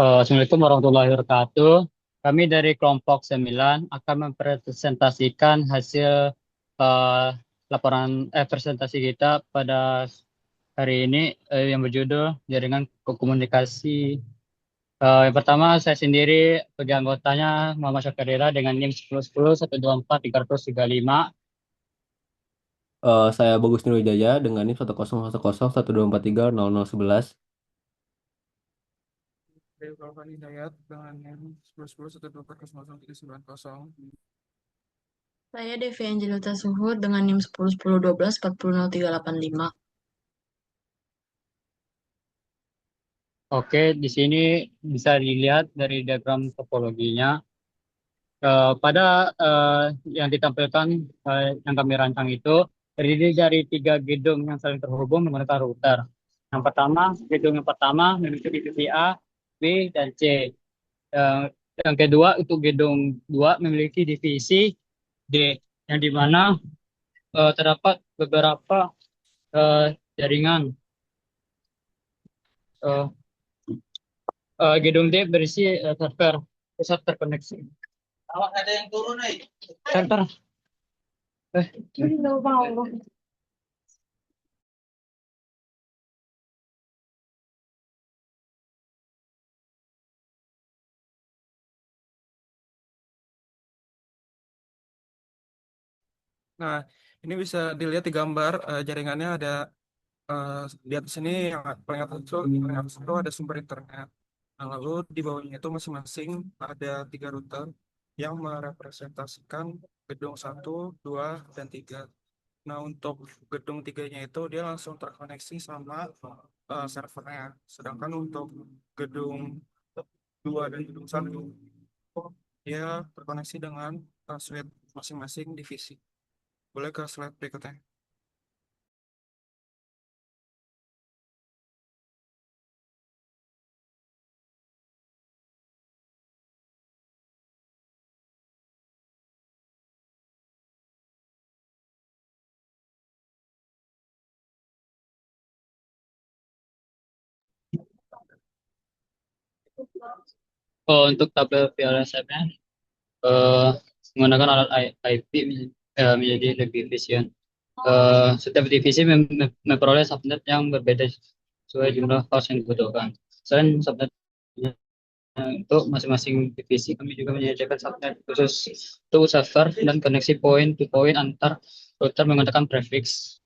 Assalamualaikum warahmatullahi wabarakatuh. Kami dari kelompok 9 akan mempresentasikan hasil eh, laporan presentasi kita pada hari ini yang berjudul Jaringan Komunikasi. Yang pertama saya sendiri sebagai anggotanya Muhammad Syakarira dengan NIM 1010 124 335. Saya Bagus Nurwijaya dengan NIM 1010124300011. Dari Taufan Hidayat dengan NIM 101012409390. Saya Devi Angelita Suhud dengan NIM 101012400385. Oke, di sini bisa dilihat dari diagram topologinya. Pada yang ditampilkan yang kami rancang itu terdiri dari tiga gedung yang saling terhubung menggunakan router. Yang pertama, gedung yang pertama memiliki divisi A, B, dan C. Eh, yang kedua itu gedung 2 memiliki divisi D, yang di mana terdapat beberapa jaringan. Eh, Gedung D berisi server pusat terkoneksi. Awas ada yang turun, server. Nah, ini bisa dilihat di gambar jaringannya ada di atas sini yang paling atas itu ada sumber internet. Nah, lalu di bawahnya itu masing-masing ada tiga router yang merepresentasikan gedung satu, 2, dan 3. Nah, untuk gedung tiganya itu dia langsung terkoneksi sama servernya. Sedangkan untuk gedung 2 dan gedung satu dia terkoneksi dengan switch masing-masing divisi. Boleh ke slide berikutnya. Untuk tabel VLSM-nya eh, menggunakan alat IP menjadi lebih efisien. Setiap divisi memperoleh subnet yang berbeda sesuai jumlah host yang dibutuhkan. Selain subnet untuk masing-masing divisi, kami juga menyediakan subnet khusus untuk server dan koneksi point to point antar router menggunakan prefix.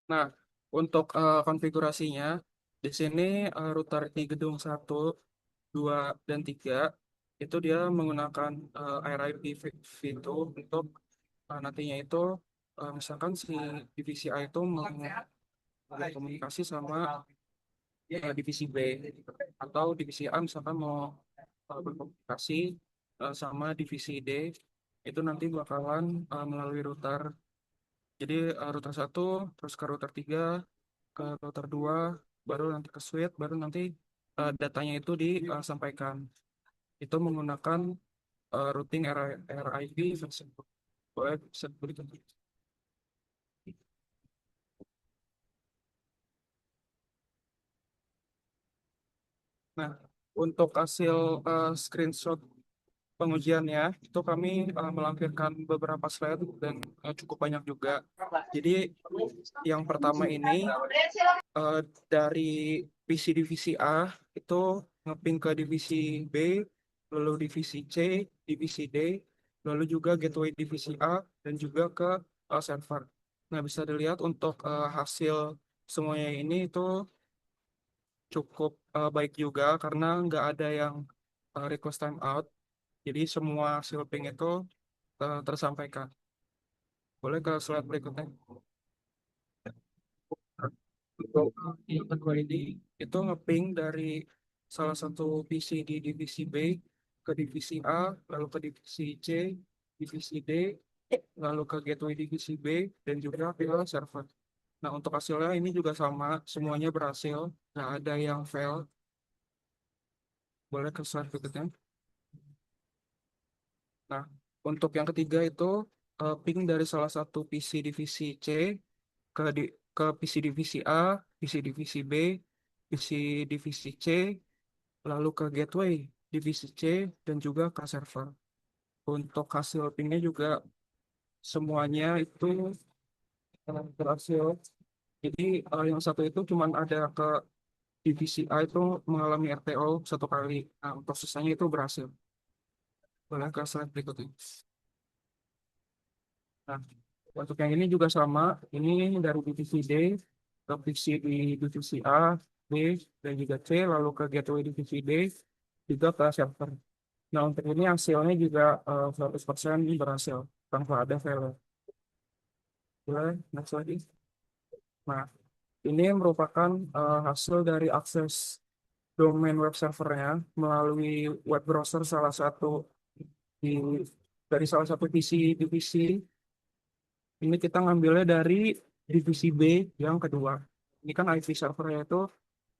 Nah, untuk konfigurasinya, di sini router di gedung satu, 2, dan 3 itu dia menggunakan ARIP V2 untuk nantinya itu misalkan si divisi A itu mau komunikasi sama divisi B atau divisi A misalkan mau berkomunikasi sama divisi D itu nanti bakalan melalui router. Jadi router satu, terus ke router 3, ke router 2, baru nanti ke switch, baru nanti datanya itu disampaikan. Itu menggunakan routing RIP versi boleh bisa berikan. Nah, untuk hasil screenshot pengujiannya itu kami melampirkan beberapa slide dan cukup banyak juga. Jadi yang pertama ini eh, dari PC divisi A itu ngeping ke divisi B, lalu divisi C, divisi D, lalu juga gateway divisi A dan juga ke server. Nah, bisa dilihat untuk hasil semuanya ini itu cukup baik juga karena nggak ada yang request timeout. Jadi semua hasil ping itu tersampaikan. Boleh ke slide berikutnya. untuk yang kedua ini itu ngeping dari salah satu PC di divisi B ke divisi A, lalu ke divisi C, divisi D, lalu ke gateway divisi B, dan juga ke server. Nah, untuk hasilnya ini juga sama, semuanya berhasil, nggak ada yang fail. Boleh ke slide berikutnya. Nah, untuk yang ketiga itu ping dari salah satu PC divisi C ke PC divisi A, PC divisi B, PC divisi C, lalu ke gateway divisi C, dan juga ke server. Untuk hasil pingnya juga semuanya itu berhasil. Jadi yang satu itu cuma ada ke divisi A itu mengalami RTO satu kali. Nah, untuk sisanya itu berhasil. Boleh ke slide berikutnya. Nah, untuk yang ini juga sama. Ini dari divisi D ke divisi A, B, dan juga C, lalu ke gateway divisi D, juga ke server. Nah, untuk ini hasilnya juga 100% berhasil, tanpa ada failure. Boleh, next lagi. Nah, ini merupakan hasil dari akses domain web servernya melalui web browser di, dari salah satu divisi. Ini kita ngambilnya dari divisi B yang kedua. Ini kan IP servernya itu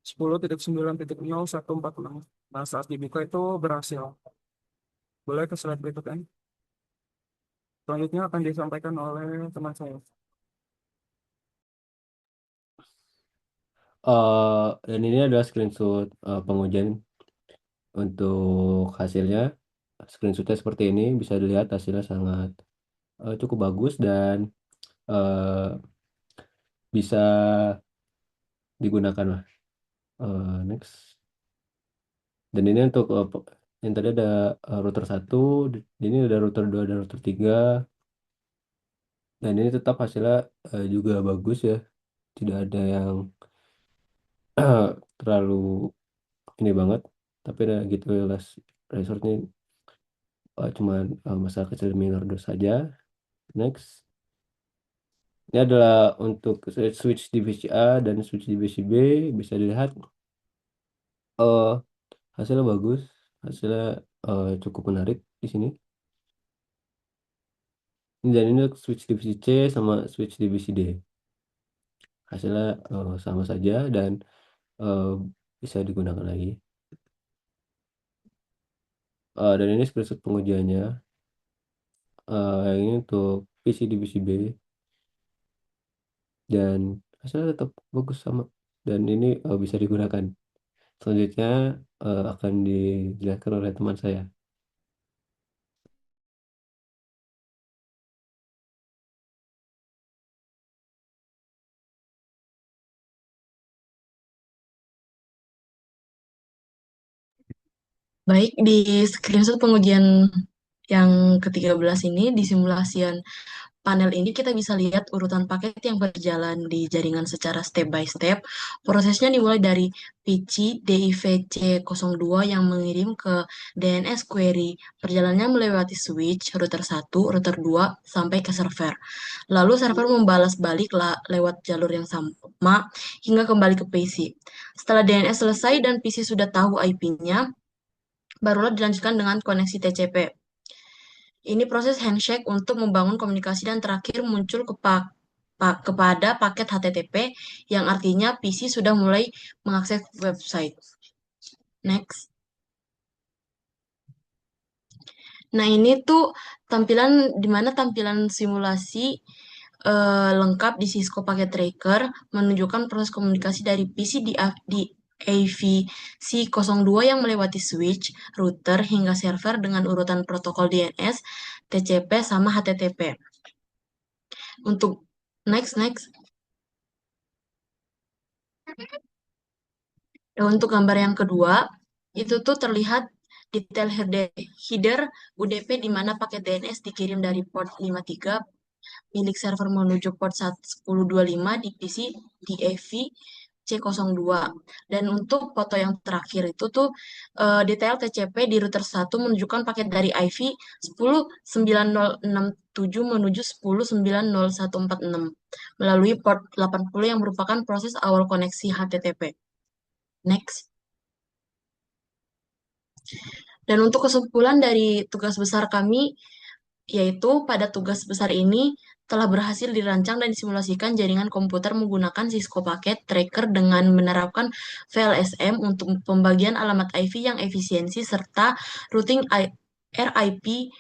10.9.0.146. Nah, saat dibuka itu berhasil. Boleh ke slide berikutnya. Selanjutnya akan disampaikan oleh teman saya. Dan ini adalah screenshot pengujian untuk hasilnya. Screenshotnya seperti ini, bisa dilihat hasilnya sangat cukup bagus dan bisa digunakan lah. Next. Dan ini untuk yang tadi ada router 1, ini ada router 2 dan router 3. Dan ini tetap hasilnya juga bagus ya. Tidak ada yang terlalu ini banget. Tapi ada gitu last resort ini cuman masalah kecil minor saja. Next. Ini adalah untuk switch divisi A dan switch divisi B. Bisa dilihat hasilnya bagus. Hasilnya cukup menarik di sini. Dan ini untuk switch divisi C sama switch divisi D. Hasilnya sama saja dan eh, bisa digunakan lagi. Dan ini screenshot pengujiannya. Yang ini untuk PC divisi B dan hasilnya tetap bagus sama. Dan ini bisa digunakan. Selanjutnya akan dijelaskan oleh teman saya. Baik, di screenshot pengujian yang ke-13 ini, di simulasian panel ini kita bisa lihat urutan paket yang berjalan di jaringan secara step by step. Prosesnya dimulai dari PC DIVC02 yang mengirim ke DNS query. Perjalanannya melewati switch, router 1, router 2, sampai ke server. Lalu server membalas balik lewat jalur yang sama hingga kembali ke PC. Setelah DNS selesai dan PC sudah tahu IP-nya, barulah dilanjutkan dengan koneksi TCP. Ini proses handshake untuk membangun komunikasi dan terakhir muncul kepada paket HTTP yang artinya PC sudah mulai mengakses website. Next. Nah, ini tuh tampilan simulasi lengkap di Cisco Packet Tracker menunjukkan proses komunikasi dari PC di AVC02 yang melewati switch, router, hingga server dengan urutan protokol DNS, TCP, sama HTTP. Untuk next. Untuk gambar yang kedua, itu tuh terlihat detail header UDP di mana paket DNS dikirim dari port 53 milik server menuju port 1025 di PC di AV C02. Dan untuk foto yang terakhir itu tuh detail TCP di router 1 menunjukkan paket dari IP 10.9067 menuju 10.90.146 melalui port 80 yang merupakan proses awal koneksi HTTP. Next. Dan untuk kesimpulan dari tugas besar kami, yaitu pada tugas besar ini telah berhasil dirancang dan disimulasikan jaringan komputer menggunakan Cisco Packet Tracker dengan menerapkan VLSM untuk pembagian alamat IP yang efisiensi serta routing RIP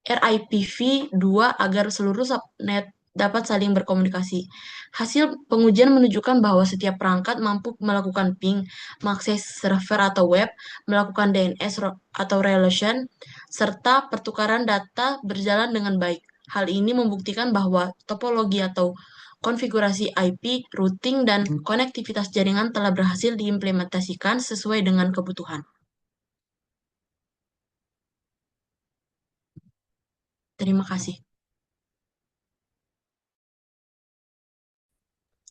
RIPv2 agar seluruh subnet dapat saling berkomunikasi. Hasil pengujian menunjukkan bahwa setiap perangkat mampu melakukan ping, mengakses server atau web, melakukan DNS atau relation, serta pertukaran data berjalan dengan baik. Hal ini membuktikan bahwa topologi atau konfigurasi IP, routing, dan konektivitas jaringan telah berhasil diimplementasikan sesuai dengan kebutuhan. Terima kasih.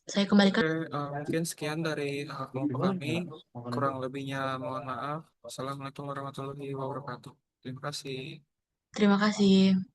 Saya kembalikan. Oke, mungkin sekian dari kelompok kami. Kurang lebihnya mohon maaf. Assalamualaikum warahmatullahi wabarakatuh. Terima kasih. Terima kasih.